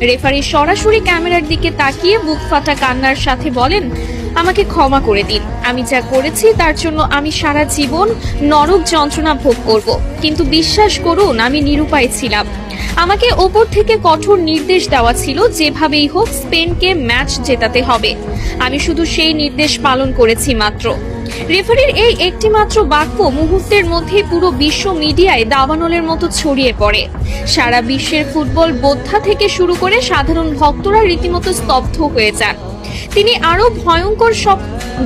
Referee সরাসরি ক্যামেরার দিকে তাকিয়ে বুক ফাটা কান্নার সাথে বলেন, আমাকে ক্ষমা করে দিন। আমি যা করেছি তার জন্য আমি সারা জীবন নরক যন্ত্রণা ভোগ করব, কিন্তু বিশ্বাস করুন আমি নিরুপায় ছিলাম। আমাকে ওপর থেকে কঠোর নির্দেশ দেওয়া ছিল যেভাবেই হোক স্পেনকে ম্যাচ জেতাতে হবে। আমি শুধু সেই নির্দেশ পালন করেছি মাত্র। রেফারির এই একটি মাত্র বাক্য মুহূর্তের মধ্যে পুরো বিশ্ব মিডিয়ায় দাবানলের মতো ছড়িয়ে পড়ে। সারা বিশ্বের ফুটবল বোদ্ধা থেকে শুরু করে সাধারণ ভক্তরা রীতিমতো স্তব্ধ হয়ে যান। তিনি আরো ভয়ঙ্কর সব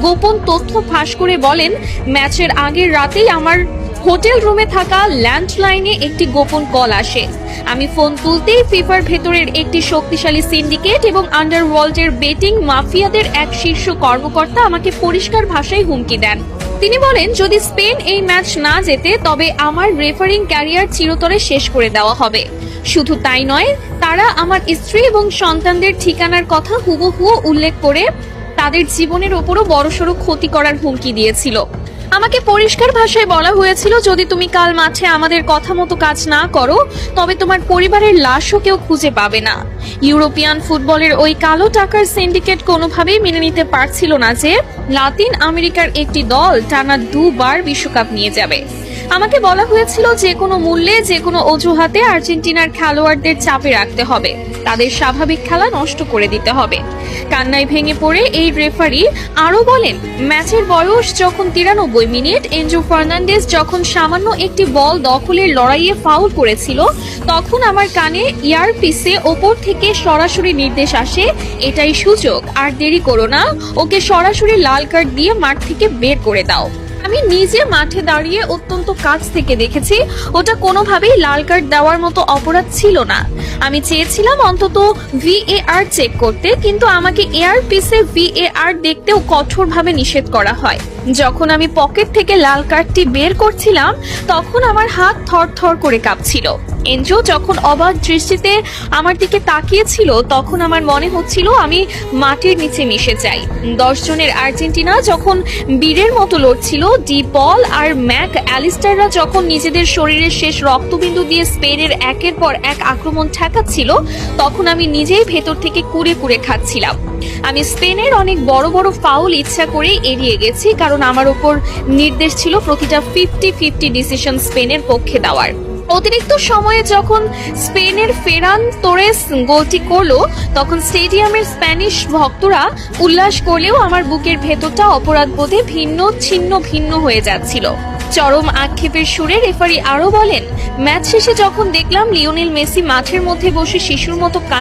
গোপন তথ্য ফাঁস করে বলেন, ম্যাচের আগের রাতেই আমার হোটেল রুমে থাকা ল্যান্ডলাইনে একটি গোপন কল আসে। আমি ফোন তুলতেই ফিফার ভেতরের একটি শক্তিশালী সিন্ডিকেট এবং আন্ডারওয়ার্ল্ডের বেটিং মাফিয়াদের এক শীর্ষ কর্মকর্তা আমাকে পরিষ্কার ভাষায় হুমকি দেন। তিনি বলেন, যদি স্পেন এই ম্যাচ না জেতে তবে আমার রেফারিং ক্যারিয়ার চিরতরে শেষ করে দেওয়া হবে। শুধু তাই নয়, তারা আমার স্ত্রী এবং সন্তানদের ঠিকানার কথা হুবহু উল্লেখ করে তাদের জীবনের ওপরও বড়সড় ক্ষতি করার হুমকি দিয়েছিল। আমাকে পরিষ্কার ভাষায় বলা হয়েছিল, যদি তুমি কাল মাঠে আমাদের কথা মতো কাজ না করো তবে তোমার পরিবারের লাশও কেউ খুঁজে পাবে না। ইউরোপিয়ান ফুটবলের ওই কালো টাকার সিন্ডিকেট কোনোভাবেই মেনে নিতে পারছিল না যে লাতিন আমেরিকার একটি দল টানা দুবার বিশ্বকাপ নিয়ে যাবে। আমাকে বলা হয়েছিল যে কোনো মূল্যে যে কোনো অজুহাতে আর্জেন্টিনার খেলোয়াড়দের চাপে রাখতে হবে, তাদের স্বাভাবিক খেলা নষ্ট করে দিতে হবে। কান্নায় ভেঙে পড়ে এই রেফারি আরো বলেন, ম্যাচের বয়স যখন 93 মিনিট, এনজো ফার্নান্ডেজ যখন সামান্য একটি বল দখলের লড়াইয়ে ফাউল করেছিল, তখন আমার কানে ইয়ারপিসে ওপর থেকে সরাসরি নির্দেশ আসে, এটাই সুযোগ, আর দেরি করো না, ওকে সরাসরি লাল কার্ড দিয়ে মাঠ থেকে বের করে দাও। আমি নিজে মাঠে দাঁড়িয়ে অত্যন্ত কাছ থেকে দেখেছি, ওটা কোনোভাবেই লাল কার্ড দেওয়ার মতো অপরাধ ছিল না। আমি চেয়েছিলাম অন্তত VAR চেক করতে, কিন্তু আমাকে এয়ারপিসে VAR দেখতেও কঠোরভাবে নিষেধ করা হয়। যখন আমি পকেট থেকে লাল কার্ডটি বের করছিলাম তখন আমার হাত থরথর করে কাঁপছিল। এনজো যখন অবাক দৃষ্টিতে আমার দিকে তাকিয়েছিল তখন আমার মনে হচ্ছিল আমি মাটির নিচে মিশে যাই। 10 জনের আর্জেন্টিনা যখন বীরের মতো লড়ছিল, ডি পল আর ম্যাক অ্যালিস্টাররা যখন নিজেদের শরীরের শেষ রক্তবিন্দু দিয়ে স্পেনের একের পর এক আক্রমণ ঠেকাচ্ছিল, তখন আমি নিজেই ভেতর থেকে কুড়ে কুড়ে খাচ্ছিলাম। আমি স্পেনের অনেক বড় বড় ফাউল ইচ্ছা করেই এড়িয়ে গেছি, কারণ আমার উপর নির্দেশ ছিল প্রতিটা 50-50 ডিসিশন স্পেনের পক্ষে দেওয়ার। অতিরিক্ত সময়ে যখন স্পেনের ফেরান তোরেস গোলটি করলো তখন স্টেডিয়ামের স্প্যানিশ ভক্তরা উল্লাস করলেও আমার বুকের ভেতরটা অপরাধবোধে ভিন্ন হয়ে যাচ্ছিল। চরম আক্ষেপের সুরে রেফারি আরো বলেন, ম্যাচ শেষে যখন দেখলাম লিওনেল মেসি মাঠের মধ্যে বসে শিশুর মতো